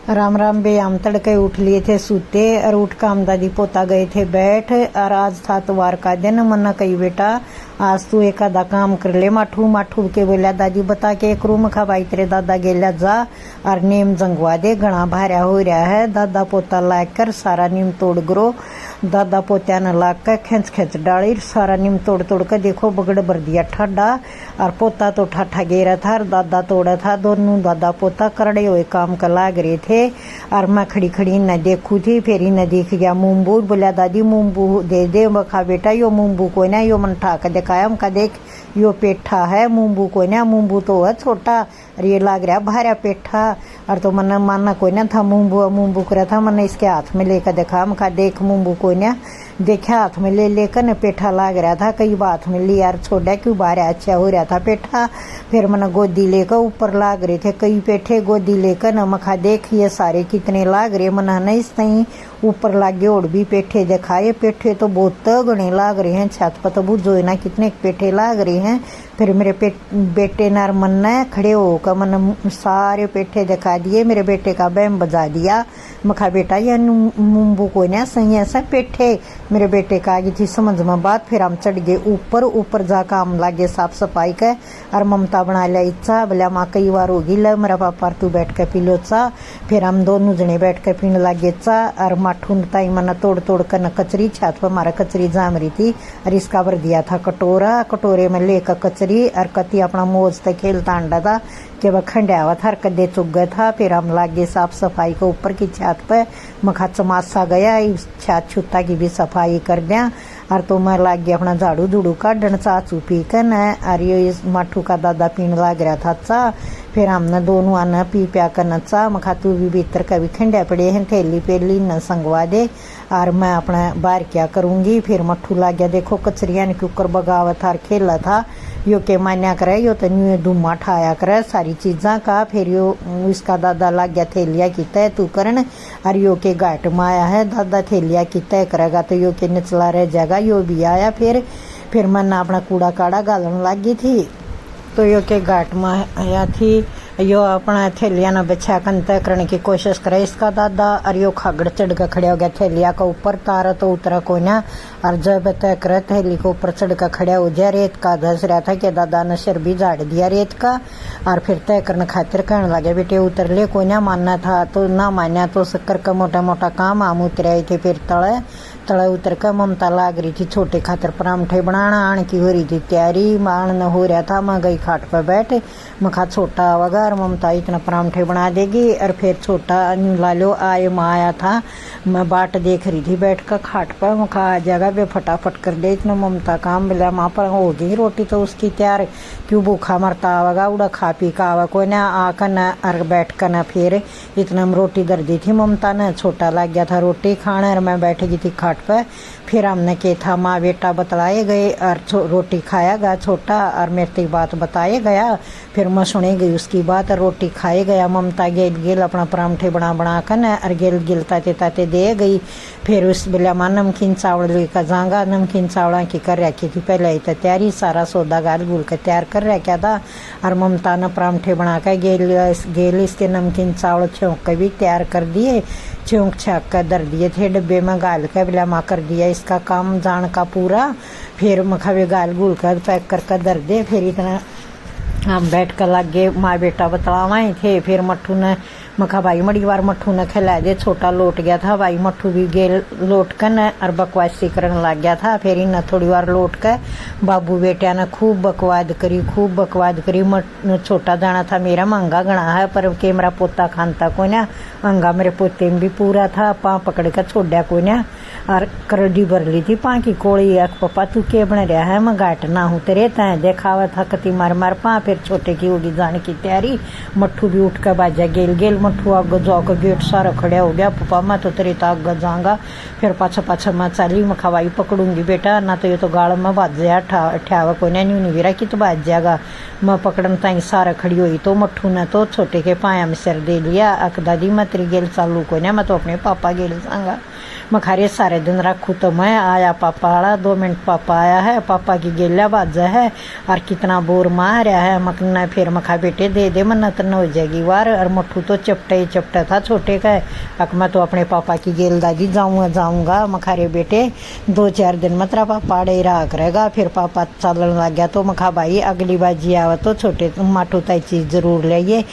राम राम बे। हम तड़के उठ लिए थे सूते और उठ काम दादी पोता गए थे बैठ। और आज था त्योहार का दिन। मना कही बेटा आज तू एक आधा काम कर ले। माठू माठू के बोलिया दादी बता के एक रूम खा भाई तेरे दादा गेला जा और नीम जंगवा दे घना भारा हो रहा है। दादा पोता लाग कर सारा नीम तोड़ गरो। दादा पोत्या ने लाग कर खेच खेच डाली सारा नीम तोड़ तोड़ कर देखो बगड़ भर दिया ठाडा। और पोता तो ठाठा गेरा था और दादा तोड़ा था। दोनों दादा पोता करड़े हुए काम कर लाग रहे थे। और मैं खड़ी खड़ी न देखू थी। फिर ही न दिख गया मुंबू। बोलिया दादी मुंबू दे दे। बखा बेटा यो मुंबू को ना यो मन ठाक दिखाया। हमका देख यो पेठा है मुंबू को ना। मुंबू तो है छोटा और ये लाग रहा भारा पेठा। और तो मन मानना कोई ना था मुंबू मुंबू कर था। मैंने इसके हाथ में लेकर देखा। हमका देख मुंबू को ना देखा हाथ में ले लेकर न पेठा लाग रहा था। कई बात में लिया यार छोड़ा क्यों बाहर अच्छा हो रहा था पेठा। फिर मैंने गोदी लेकर ऊपर लाग रहे थे कई पेठे। गोदी लेकर न मखा देख ये सारे कितने लाग रहे। मना नहीं सही ऊपर लागे और भी पेठे दिखाए। पेठे तो बहुत घने लाग रहे हैं। छत पर तो बुझो ना कितने पेठे लाग रहे हैं। फिर मेरे बेटे नार मन खड़े होकर मन सारे पेठे दिखा दिए। मेरे बेटे का बैम बजा दिया। मखा बेटा ये मुंबू को ना सही ऐसा पेठे। मेरे बेटे का आगे थी समझ में बात। फिर हम चढ़ गए ऊपर। ऊपर जाकर हम लागे साफ सफाई का और ममता बना लिया इच्छा। बोलिया माँ कई बार होगी ल मेरा पापा तू बैठ कर पी लो चा। फिर हम दोनों जने बैठ कर पीने लगे चा। और माठून ताई मना तोड़ तोड़ कर न कचरी छत पर हमारा कचरी जाम रही थी। और इसका भर दिया था कटोरा। कटोरे में लेकर कचरी और कति अपना मोज तक खेलता अंडा था कि वह खंडा हुआ था कदे चुग गया था। फिर हम लागे साफ सफाई को ऊपर की छत पर मखा चमासा गया इस छत छुत्ता की भी सफाई कर दिया। और तो मैं लाग गया अपना झाड़ू झूड़ू काटन चा चू पी कर न। और ये इस माठू का दादा पीने लग रहा था चा। फिर हमने दोनों आना पी प्या करना चा। मखा तू भी भीतर कभी खंडा पड़े हैं थैली पेली न संगवा दे। और मैं अपना बाहर क्या करूँगी। फिर मट्ठू ला गया देखो कचरिया ने कुकर बगावत था खेला था। यो के मान्या करे यो तो न्यू धुमा ठाया करे सारी चीज़ा का। फिर यो इसका दादा लाग गया थैलिया की तय तू करन। और यो के घाट में आया है दादा थैलिया की तय करेगा तो यो के निचला रह जाएगा। यो भी आया फिर मन अपना कूड़ा काड़ा गालन लग गई थी। तो यो के घाट में आया थी। यो अपना थैलिया न बिछा कर तय करने की कोशिश करे इसका दादा। और यो खागड़ चढ़ कर खड़े हो गया थैलिया का ऊपर। तारा तो उतरा को ना। और जब तय करे थैली को ऊपर चढ़ कर खड़ा हो जाए रेत का धस रहा था कि दादा ने सिर भी झाड़ दिया रेत का। और फिर तय करने खातिर कहने लगे बेटे उतर ले। कोई ना मानना था तो ना मान्या तो शक्कर का मोटा मोटा काम हम उतर आए थे। फिर तले उतर कर ममता लाग रही थी छोटे खातर परांठे बनाना। आण की हो रही थी तैयारी। माण न हो रहा था। मैं गई खाट पर बैठ। मखा छोटा वगा और ममता इतना परांठे बना देगी। और फिर छोटा लालो आए माँ आया था। मैं बाट देख रही थी बैठ कर खाट पर। मखा आ जाएगा बे फटाफट कर दे इतना ममता काम। बोला माँ पर होगी रोटी तो उसकी तैयार क्यों भूखा मरता आवेगा उड़ा खा पी का आवा कोई ना आकर न और बैठ कर न। फिर इतना रोटी दर दी थी ममता ने। छोटा लग गया था रोटी खाने और मैं बैठ गई थी खाट पर। फिर हमने के था माँ बेटा बतलाए गए और रोटी खाया गया छोटा। और मेरे तक बात बताए गया। फिर मैं सुने गई उसकी बात और रोटी खाए गया। ममता गेल गेल अपना परांठे बना कर न और गेल गेल ताते ताते दे गई। फिर उस बेला माँ नमकीन चावल लेकर जाऊँगा। नमकीन चावल की कर रखी थी पहले ही तो तैयारी सारा सौदा गाल गुल कर तैयार कर रखा था। और ममता ने परांठे बना कर गेल इसके नमकीन चावल छौंक कर भी तैयार कर दिए। छौंक छाक कर दर दिए थे डब्बे में गाल कर। बिला माँ कर दिया इसका काम जान का पूरा। फिर मखा गाल गुल कर पैक कर दर दे। फिर इतना हम बैठ कर लगे माँ बेटा बतलावाए थे। फिर मट्ठू ने मखा भाई मड़ी बार मट्ठू ने खिला दे। छोटा लौट गया था भाई मट्ठू भी गेल लौट कर और बकवासी करने लग गया था। फिर इन्हें थोड़ी बार लौट कर बाबू बेटिया ने खूब बकवाद करी। छोटा दाना था मेरा महंगा गणा है पर के मेरा पोता खानता को ना। अंगा मेरे पोते में भी पूरा था। पाँ पकड़ कर छोड़ा को ना। और करडी भर ली थी पाँ की कोड़ी। पप्पा तू के बन रहा है मैं घाट ना हूँ तेरे तय देखावा था कति मार पाँ। फिर छोटे की होगी जाने की तैयारी। मट्ठू भी उठ कर बाजा गेल मट्ठू आग जाकर गेट सारा खड़ा हो गया। पप्पा मैं तो तेरे तक आग जाऊँगा। फिर पाछा मैं चाली मैं खवाई पकड़ूंगी बेटा ना तो ये तो गाड़ में बाज जाया ठ्यावा कोई ना न्यू नहीं कि तो बाज जाएगा। मैं पकड़न ताई सारा खड़ी हुई तो मट्ठू ने तो छोटे के पाया में सिर दे लिया। अक दादी मैं तेरी गेल चालू को ना मैं तो अपने पापा गेल जाऊँगा। मखारे सारे दिन रखू तो मैं आया पापा आड़ा 2 मिनट पापा आया है, पापा की गेल्या बाजा है और कितना बोर मारा है। मकना फिर मखा बेटे दे दे मन्नत न हो जाएगी वार। और मठू तो चपटा ही चपटा था छोटे का। अक मैं तो अपने पापा की गेल दादी जाऊंगा मखारे बेटे 2-4 दिन मतरा पापा आड़े रहा करेगा। फिर पापा चलन लग गया तो मखा भाई अगली बार जी आवा तो छोटे माठू ताई चीज जरूर लाइए।